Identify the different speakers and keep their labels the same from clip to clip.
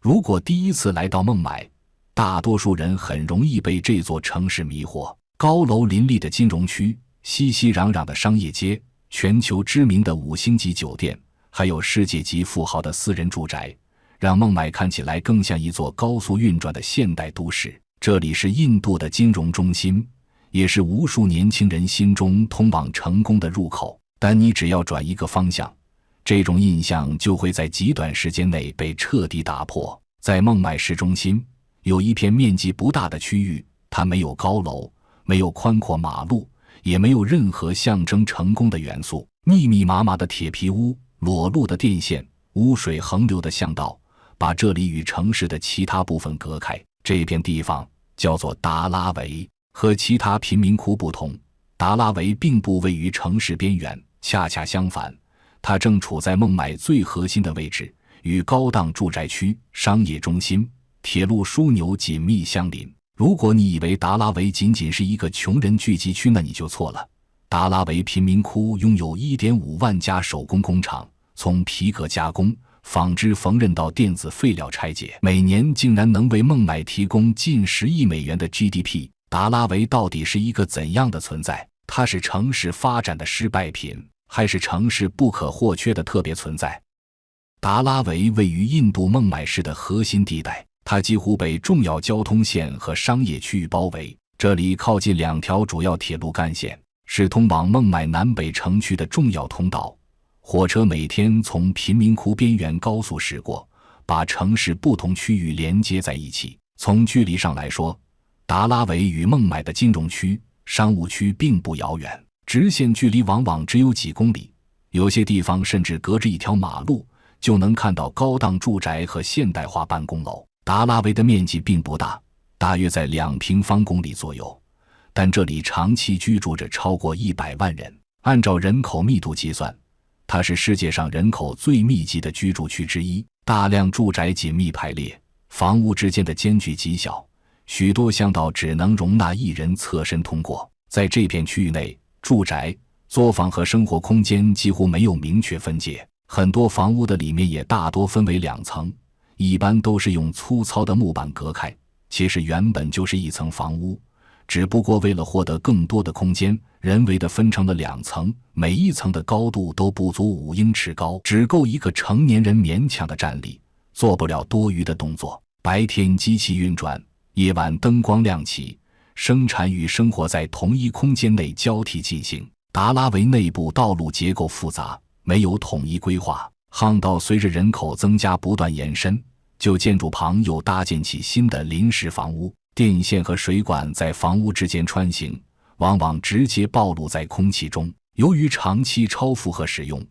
Speaker 1: 如果第一次来到孟买，大多数人很容易被这座城市迷惑。高楼林立的金融区，熙熙攘攘的商业街，全球知名的5星级酒店，还有世界级富豪的私人住宅，让孟买看起来更像一座高速运转的现代都市。这里是印度的金融中心，也是无数年轻人心中通往成功的入口。但你只要转一个方向，这种印象就会在极短时间内被彻底打破。在孟买市中心，有一片面积不大的区域，它没有高楼，没有宽阔马路，也没有任何象征成功的元素。密密麻麻的铁皮屋，裸露的电线，污水横流的巷道，把这里与城市的其他部分隔开。这片地方叫做达拉维。和其他贫民窟不同，达拉维并不位于城市边缘，恰恰相反，它正处在孟买最核心的位置，与高档住宅区、商业中心、铁路枢纽紧密相邻。如果你以为达拉维仅仅是一个穷人聚集区，那你就错了。达拉维贫民窟拥有 1.5 万家手工工厂，从皮革加工、纺织缝纫到电子废料拆解，每年竟然能为孟买提供近10亿美元的 GDP。达拉维到底是一个怎样的存在？它是城市发展的失败品，还是城市不可或缺的特别存在？达拉维位于印度孟买市的核心地带，它几乎被重要交通线和商业区域包围。这里靠近2条主要铁路干线，是通往孟买南北城区的重要通道。火车每天从贫民窟边缘高速驶过，把城市不同区域连接在一起。从距离上来说，达拉维与孟买的金融区、商务区并不遥远，直线距离往往只有几公里，有些地方甚至隔着一条马路就能看到高档住宅和现代化办公楼。达拉维的面积并不大，大约在2平方公里左右，但这里长期居住着超过100万人。按照人口密度计算，它是世界上人口最密集的居住区之一，大量住宅紧密排列，房屋之间的间距极小，许多巷道只能容纳1人侧身通过。在这片区域内，住宅、作坊和生活空间几乎没有明确分界，很多房屋的里面也大多分为2层，一般都是用粗糙的木板隔开，其实原本就是一层房屋，只不过为了获得更多的空间，人为地分成了2层，每一层的高度都不足5英尺高，只够一个成年人勉强的站立，做不了多余的动作。白天机器运转，夜晚灯光亮起，生产与生活在同一空间内交替进行。达拉维内部道路结构复杂，没有统一规划，巷道随着人口增加不断延伸，旧建筑旁又搭建起新的临时房屋，电线和水管在房屋之间穿行，往往直接暴露在空气中。由于长期超负荷使用，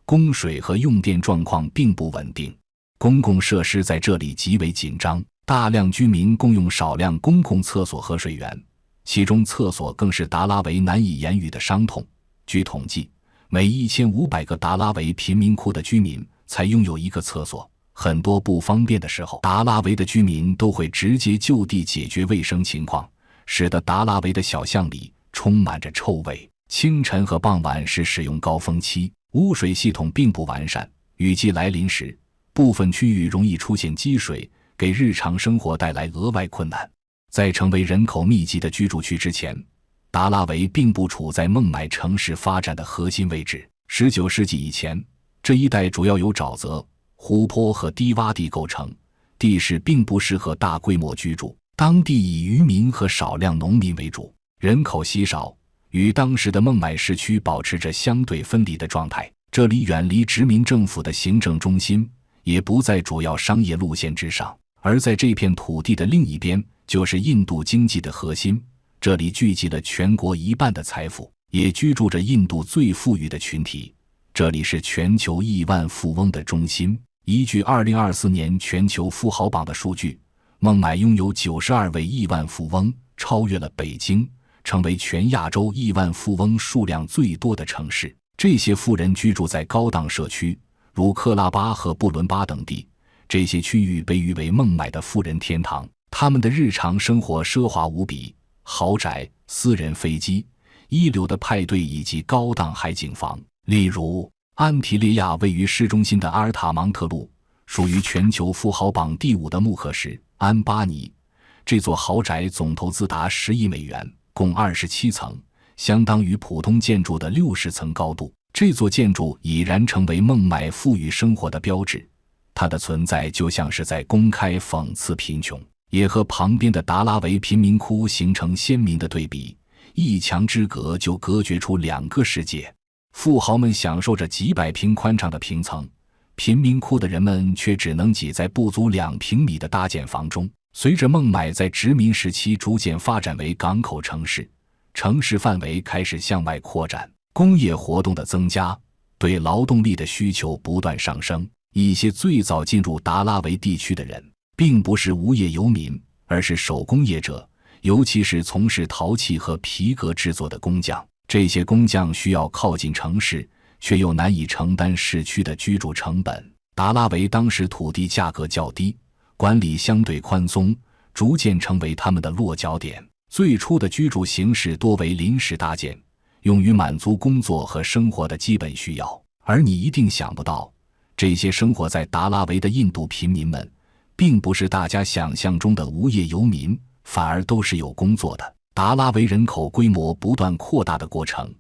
Speaker 1: 供水和用电状况并不稳定，公共设施在这里极为紧张，大量居民共用少量公共厕所和水源，其中厕所更是达拉维难以言语的伤痛。据统计，每1500个达拉维贫民窟的居民才拥有一个厕所，很多不方便的时候，达拉维的居民都会直接就地解决卫生情况，使得达拉维的小巷里充满着臭味。清晨和傍晚是使用高峰期，污水系统并不完善，雨季来临时，部分区域容易出现积水，给日常生活带来额外困难。在成为人口密集的居住区之前，达拉维并不处在孟买城市发展的核心位置。19世纪以前，这一带主要由沼泽、湖泊和低洼地构成，地势并不适合大规模居住，当地以渔民和少量农民为主，人口稀少，与当时的孟买市区保持着相对分离的状态。这里远离殖民政府的行政中心，也不在主要商业路线之上，而在这片土地的另一边，就是印度经济的核心，这里聚集了全国1半的财富，也居住着印度最富裕的群体，这里是全球亿万富翁的中心。依据2024年全球富豪榜的数据，孟买拥有92位亿万富翁，超越了北京，成为全亚洲亿万富翁数量最多的城市。这些富人居住在高档社区，如克拉巴和布伦巴等地，这些区域被誉为孟买的富人天堂。他们的日常生活奢华无比，豪宅、私人飞机、一流的派对以及高档海景房。例如，安提利亚位于市中心的阿尔塔芒特路，属于全球富豪榜第5的穆赫什安巴尼。这座豪宅总投资达10亿美元，共27层，相当于普通建筑的60层高度。这座建筑已然成为孟买富裕生活的标志，它的存在就像是在公开讽刺贫穷，也和旁边的达拉维贫民窟形成鲜明的对比，一墙之隔就隔绝出2个世界。富豪们享受着几百平宽敞的平层，贫民窟的人们却只能挤在不足2平米的搭建房中。随着孟买在殖民时期逐渐发展为港口城市，城市范围开始向外扩展，工业活动的增加，对劳动力的需求不断上升。一些最早进入达拉维地区的人，并不是无业游民，而是手工业者，尤其是从事陶器和皮革制作的工匠。这些工匠需要靠近城市，却又难以承担市区的居住成本。达拉维当时土地价格较低，管理相对宽松，逐渐成为他们的落脚点。最初的居住形式多为临时搭建，用于满足工作和生活的基本需要。而你一定想不到，这些生活在达拉维的印度贫民们，并不是大家想象中的无业游民，反而都是有工作的。达拉维人口规模不断扩大的过程，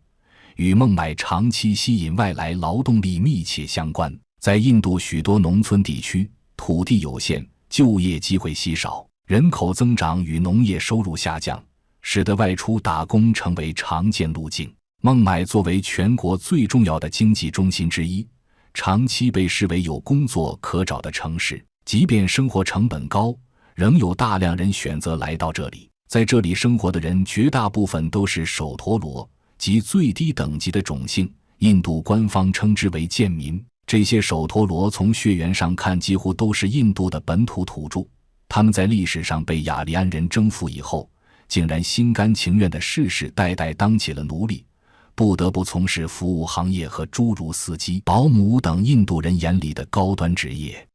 Speaker 1: 与孟买长期吸引外来劳动力密切相关。在印度许多农村地区，土地有限，就业机会稀少，人口增长与农业收入下降，使得外出打工成为常见路径。孟买作为全国最重要的经济中心之一，长期被视为有工作可找的城市，即便生活成本高，仍有大量人选择来到这里。在这里生活的人绝大部分都是首陀罗，即最低等级的种姓，印度官方称之为贱民。这些首陀罗从血缘上看几乎都是印度的本土土著，他们在历史上被雅利安人征服以后，竟然心甘情愿地世世代代当起了奴隶，不得不从事服务行业和诸如司机、保姆等印度人眼里的高端职业。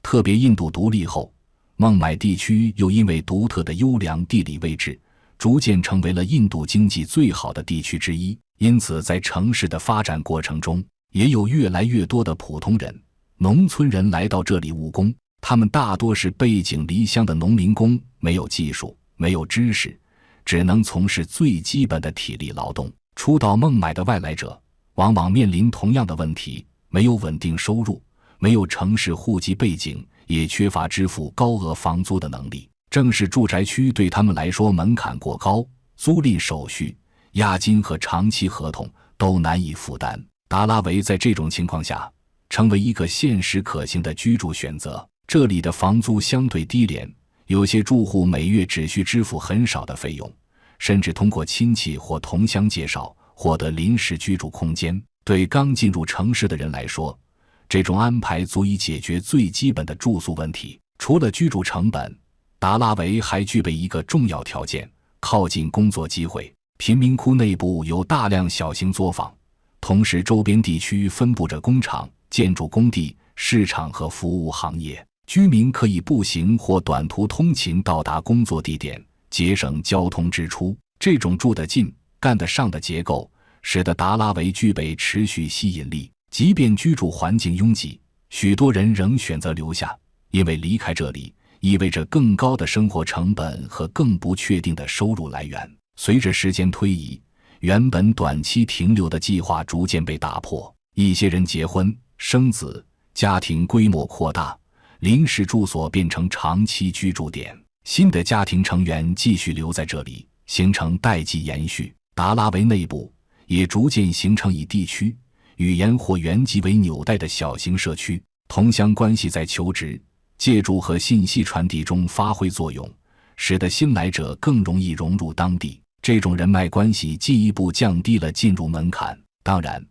Speaker 1: 特别印度独立后，孟买地区又因为独特的优良地理位置，逐渐成为了印度经济最好的地区之一。因此在城市的发展过程中，也有越来越多的普通人、农村人来到这里务工。他们大多是背井离乡的农民工，没有技术，没有知识，只能从事最基本的体力劳动。初到孟买的外来者往往面临同样的问题，没有稳定收入，没有城市户籍背景，也缺乏支付高额房租的能力。正是住宅区对他们来说门槛过高，租赁手续、押金和长期合同都难以负担。达拉维在这种情况下成为一个现实可行的居住选择。这里的房租相对低廉，有些住户每月只需支付很少的费用，甚至通过亲戚或同乡介绍获得临时居住空间。对刚进入城市的人来说，这种安排足以解决最基本的住宿问题。除了居住成本，达拉维还具备一个重要条件：靠近工作机会。贫民窟内部有大量小型作坊，同时周边地区分布着工厂、建筑工地、市场和服务行业。居民可以步行或短途通勤到达工作地点，节省交通支出。这种住得近、干得上的结构，使得达拉维具备持续吸引力。即便居住环境拥挤，许多人仍选择留下，因为离开这里意味着更高的生活成本和更不确定的收入来源。随着时间推移，原本短期停留的计划逐渐被打破，一些人结婚、生子，家庭规模扩大，临时住所变成长期居住点，新的家庭成员继续留在这里，形成代际延续。达拉维内部也逐渐形成以地区、语言或原籍为纽带的小型社区，同乡关系在求职、借助和信息传递中发挥作用，使得新来者更容易融入当地。这种人脉关系进一步降低了进入门槛。当然，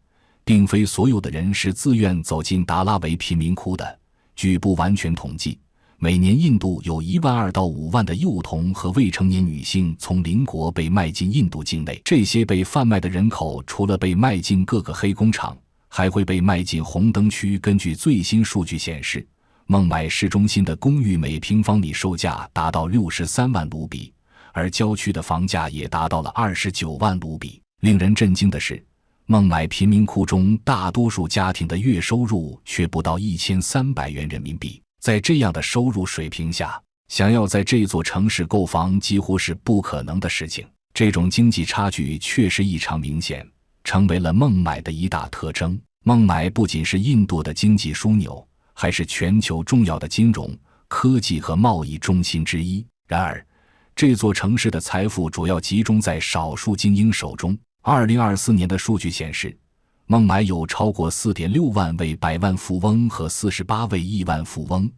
Speaker 1: 并非所有的人是自愿走进达拉维贫民窟的。据不完全统计，每年印度有12000到5万的幼童和未成年女性从邻国被卖进印度境内。这些被贩卖的人口除了被卖进各个黑工厂，还会被卖进红灯区。根据最新数据显示，孟买市中心的公寓每平方米售价达到63万卢比，而郊区的房价也达到了29万卢比。令人震惊的是，孟买贫民窟中大多数家庭的月收入却不到1300元人民币，在这样的收入水平下，想要在这座城市购房几乎是不可能的事情。这种经济差距确实异常明显，成为了孟买的一大特征。孟买不仅是印度的经济枢纽，还是全球重要的金融、科技和贸易中心之一。然而，这座城市的财富主要集中在少数精英手中。2024年的数据显示，孟买有超过 4.6 万位百万富翁和48位亿万富翁，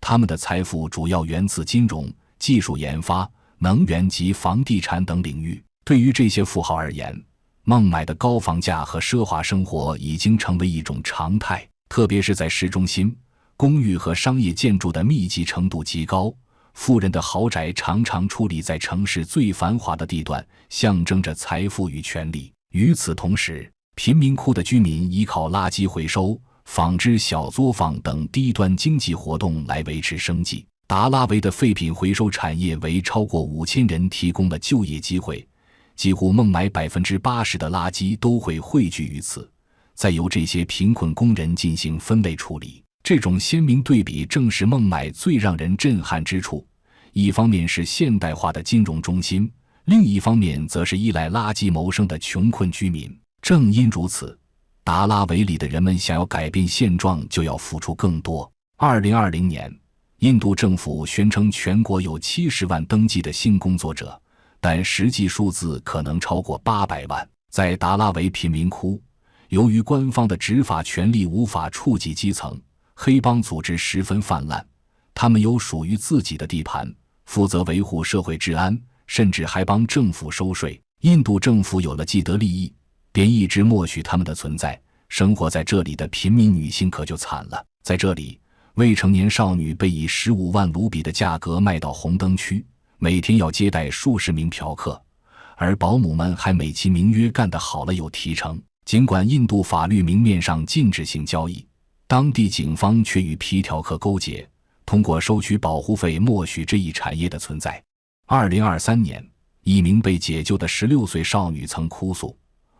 Speaker 1: 他们的财富主要源自金融、技术研发、能源及房地产等领域。对于这些富豪而言，孟买的高房价和奢华生活已经成为一种常态，特别是在市中心，公寓和商业建筑的密集程度极高，富人的豪宅常常矗立在城市最繁华的地段，象征着财富与权力。与此同时，贫民窟的居民依靠垃圾回收、纺织小作坊等低端经济活动来维持生计。达拉维的废品回收产业为超过5000人提供了就业机会，几乎孟买 80% 的垃圾都会汇聚于此，再由这些贫困工人进行分类处理。这种鲜明对比正是孟买最让人震撼之处，一方面是现代化的金融中心，另一方面则是依赖垃圾谋生的穷困居民。正因如此，达拉维里的人们想要改变现状就要付出更多。2020年，印度政府宣称全国有70万登记的性工作者，但实际数字可能超过800万。在达拉维贫民窟，由于官方的执法权力无法触及基层，黑帮组织十分泛滥，他们有属于自己的地盘，负责维护社会治安，甚至还帮政府收税。印度政府有了既得利益，便一直默许他们的存在。生活在这里的平民女性可就惨了，在这里，未成年少女被以15万卢比的价格卖到红灯区，每天要接待数十名嫖客，而保姆们还美其名曰干得好了有提成。尽管印度法律明面上禁止性交易，当地警方却与皮条客勾结，通过收取保护费默许这一产业的存在。2023年，一名被解救的16岁少女曾哭诉：“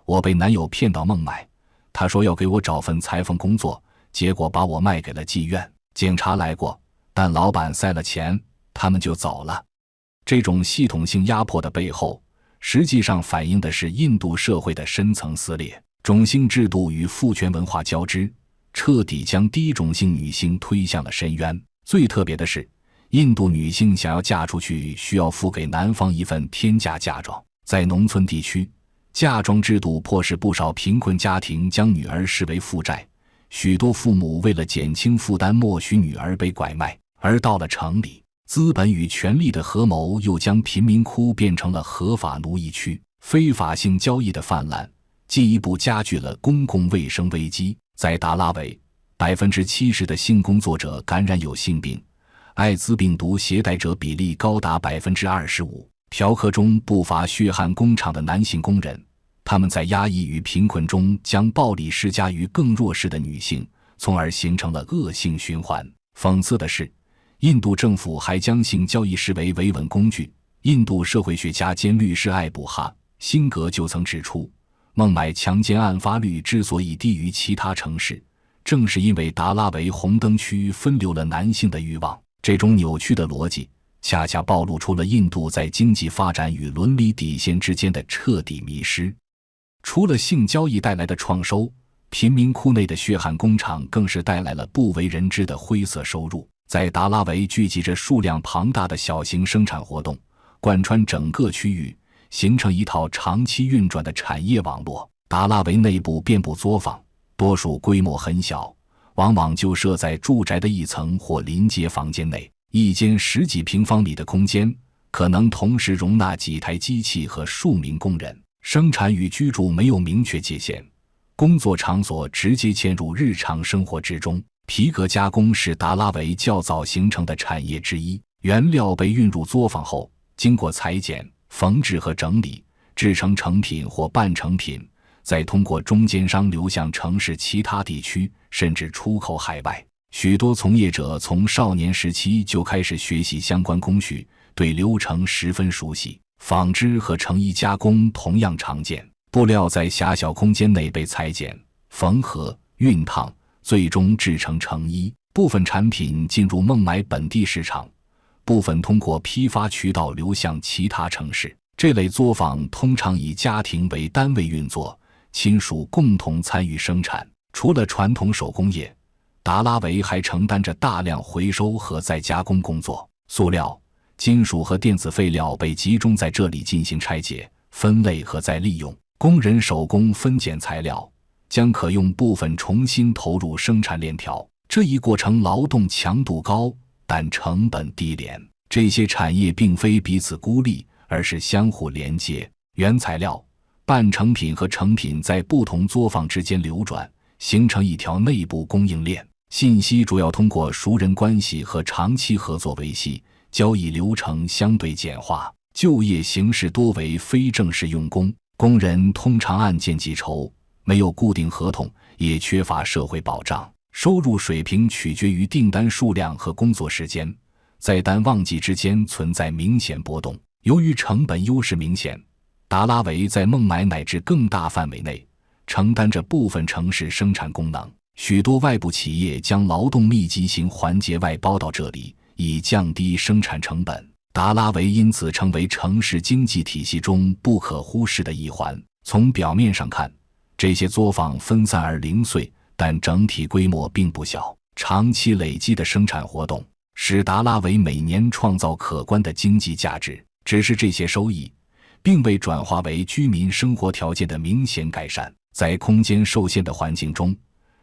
Speaker 1: 我被男友骗到孟买，他说要给我找份裁缝工作，结果把我卖给了妓院。警察来过，但老板塞了钱，他们就走了。”这种系统性压迫的背后，实际上反映的是印度社会的深层撕裂，种姓制度与父权文化交织，彻底将低种姓女性推向了深渊。最特别的是，印度女性想要嫁出去需要付给男方一份天价嫁妆。在农村地区，嫁妆制度迫使不少贫困家庭将女儿视为负债，许多父母为了减轻负担默许女儿被拐卖。而到了城里，资本与权力的合谋又将贫民窟变成了合法奴役区，非法性交易的泛滥进一步加剧了公共卫生危机。在达拉维，70%的性工作者感染有性病，艾滋病毒携带者比例高达 25%。 嫖客中不乏血汗工厂的男性工人，他们在压抑与贫困中将暴力施加于更弱势的女性，从而形成了恶性循环。讽刺的是，印度政府还将性交易视为维稳工具。印度社会学家兼律师艾卜哈·辛格就曾指出，孟买强奸案发率之所以低于其他城市，正是因为达拉维红灯区分流了男性的欲望。这种扭曲的逻辑恰恰暴露出了印度在经济发展与伦理底线之间的彻底迷失。除了性交易带来的创收，贫民窟内的血汗工厂更是带来了不为人知的灰色收入。在达拉维聚集着数量庞大的小型生产活动，贯穿整个区域，形成一套长期运转的产业网络。达拉维内部遍布作坊，多数规模很小，往往就设在住宅的一层或临街房间内。一间10几平方米的空间可能同时容纳几台机器和数名工人。生产与居住没有明确界限，工作场所直接嵌入日常生活之中。皮革加工是达拉维较早形成的产业之一，原料被运入作坊后，经过裁剪、缝制和整理，制成成品或半成品，再通过中间商流向城市其他地区，甚至出口海外。许多从业者从少年时期就开始学习相关工序，对流程十分熟悉。纺织和成衣加工同样常见。布料在狭小空间内被裁剪、缝合、熨烫，最终制成成衣。部分产品进入孟买本地市场，部分通过批发渠道流向其他城市。这类作坊通常以家庭为单位运作，亲属共同参与生产。除了传统手工业，达拉维还承担着大量回收和再加工工作。塑料、金属和电子废料被集中在这里进行拆解、分类和再利用。工人手工分拣材料，将可用部分重新投入生产链条。这一过程劳动强度高，但成本低廉。这些产业并非彼此孤立，而是相互连接。原材料、半成品和成品在不同作坊之间流转，形成一条内部供应链。信息主要通过熟人关系和长期合作维系，交易流程相对简化。就业形式多为非正式用工，工人通常按件计酬，没有固定合同，也缺乏社会保障。收入水平取决于订单数量和工作时间，在单旺季之间存在明显波动。由于成本优势明显，达拉维在孟买乃至更大范围内承担着部分城市生产功能。许多外部企业将劳动密集型环节外包到这里，以降低生产成本。达拉维因此成为城市经济体系中不可忽视的一环。从表面上看，这些作坊分散而零碎，但整体规模并不小。长期累积的生产活动使达拉维每年创造可观的经济价值，只是这些收益并未转化为居民生活条件的明显改善。在空间受限的环境中，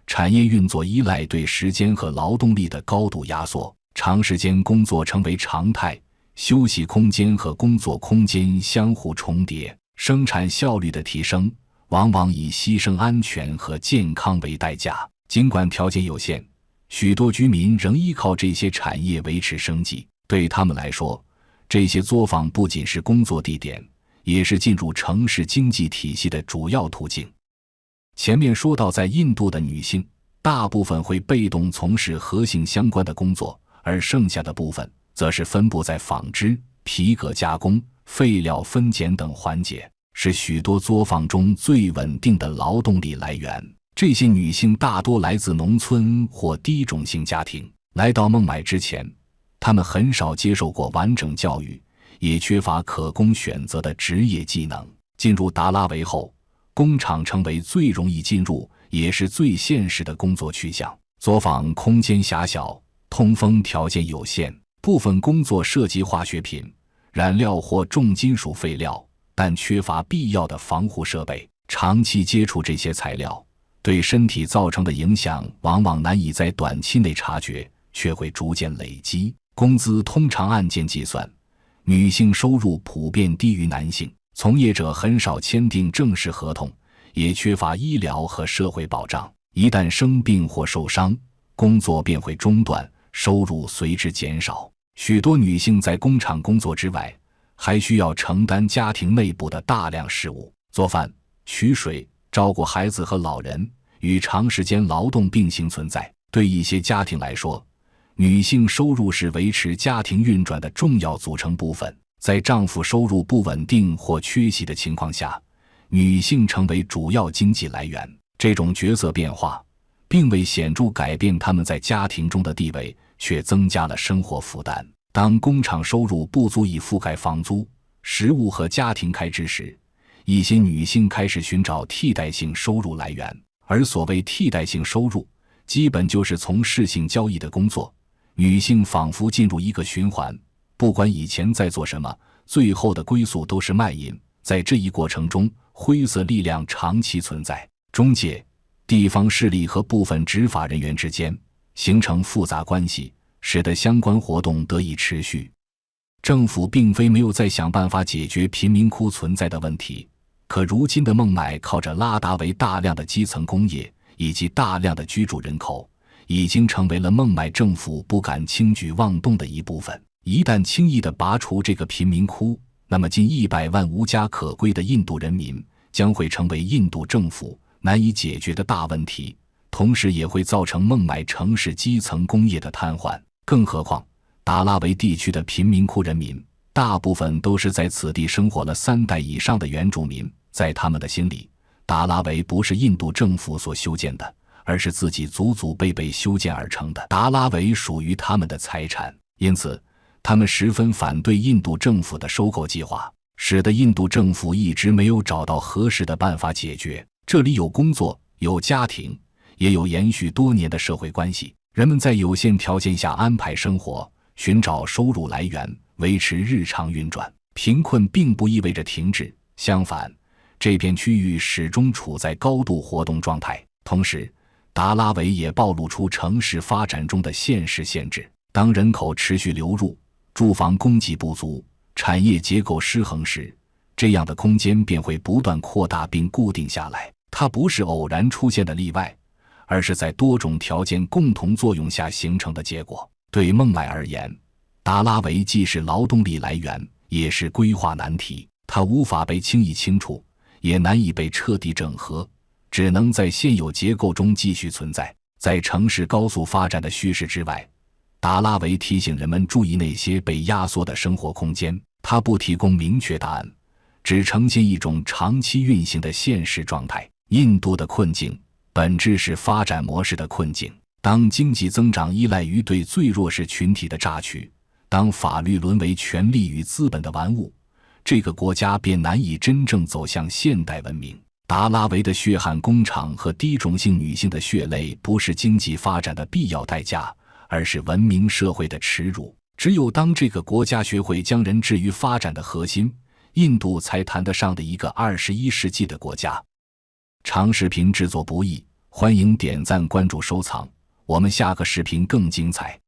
Speaker 1: 产业运作依赖对时间和劳动力的高度压缩，长时间工作成为常态，休息空间和工作空间相互重叠，生产效率的提升往往以牺牲安全和健康为代价。尽管条件有限，许多居民仍依靠这些产业维持生计。对他们来说，这些作坊不仅是工作地点，也是进入城市经济体系的主要途径。前面说到，在印度的女性大部分会被动从事和性相关的工作，而剩下的部分则是分布在纺织、皮革加工、废料分拣等环节，是许多作坊中最稳定的劳动力来源。这些女性大多来自农村或低种姓家庭。来到孟买之前，她们很少接受过完整教育，也缺乏可供选择的职业技能。进入达拉维后，工厂成为最容易进入也是最现实的工作去向。作坊空间狭小，通风条件有限，部分工作涉及化学品、燃料或重金属废料，但缺乏必要的防护设备。长期接触这些材料，对身体造成的影响往往难以在短期内察觉，却会逐渐累积。工资通常按件计算，女性收入普遍低于男性，从业者很少签订正式合同，也缺乏医疗和社会保障。一旦生病或受伤，工作便会中断，收入随之减少。许多女性在工厂工作之外，还需要承担家庭内部的大量事务，做饭、取水、照顾孩子和老人，与长时间劳动并行存在。对一些家庭来说，女性收入是维持家庭运转的重要组成部分。在丈夫收入不稳定或缺席的情况下，女性成为主要经济来源。这种角色变化并未显著改变她们在家庭中的地位，却增加了生活负担。当工厂收入不足以覆盖房租、食物和家庭开支时，一些女性开始寻找替代性收入来源。而所谓替代性收入，基本就是从事性交易的工作。女性仿佛进入一个循环，不管以前在做什么，最后的归宿都是卖淫。在这一过程中，灰色力量长期存在，中介、地方势力和部分执法人员之间形成复杂关系，使得相关活动得以持续。政府并非没有在想办法解决贫民窟存在的问题，可如今的孟买靠着拉达维大量的基层工业以及大量的居住人口，已经成为了孟买政府不敢轻举妄动的一部分。一旦轻易地拔除这个贫民窟，那么近100万无家可归的印度人民将会成为印度政府难以解决的大问题，同时也会造成孟买城市基层工业的瘫痪。更何况达拉维地区的贫民窟人民大部分都是在此地生活了3代以上的原住民，在他们的心里，达拉维不是印度政府所修建的，而是自己祖祖辈辈修建而成的。达拉维属于他们的财产，因此他们十分反对印度政府的收购计划，使得印度政府一直没有找到合适的办法解决。这里有工作，有家庭，也有延续多年的社会关系，人们在有限条件下安排生活，寻找收入来源，维持日常运转。贫困并不意味着停滞，相反，这片区域始终处在高度活动状态。同时，达拉维也暴露出城市发展中的现实限制。当人口持续流入，住房供给不足，产业结构失衡时，这样的空间便会不断扩大并固定下来。它不是偶然出现的例外，而是在多种条件共同作用下形成的结果。对孟买而言，达拉维既是劳动力来源，也是规划难题。它无法被轻易清除，也难以被彻底整合，只能在现有结构中继续存在。在城市高速发展的叙事之外，达拉维提醒人们注意那些被压缩的生活空间。它不提供明确答案，只呈现一种长期运行的现实状态。印度的困境本质是发展模式的困境。当经济增长依赖于对最弱势群体的榨取，当法律沦为权力与资本的玩物，这个国家便难以真正走向现代文明。达拉维的血汗工厂和低种姓女性的血泪不是经济发展的必要代价，而是文明社会的耻辱。只有当这个国家学会将人置于发展的核心，印度才谈得上的一个21世纪的国家。长视频制作不易，欢迎点赞关注收藏，我们下个视频更精彩。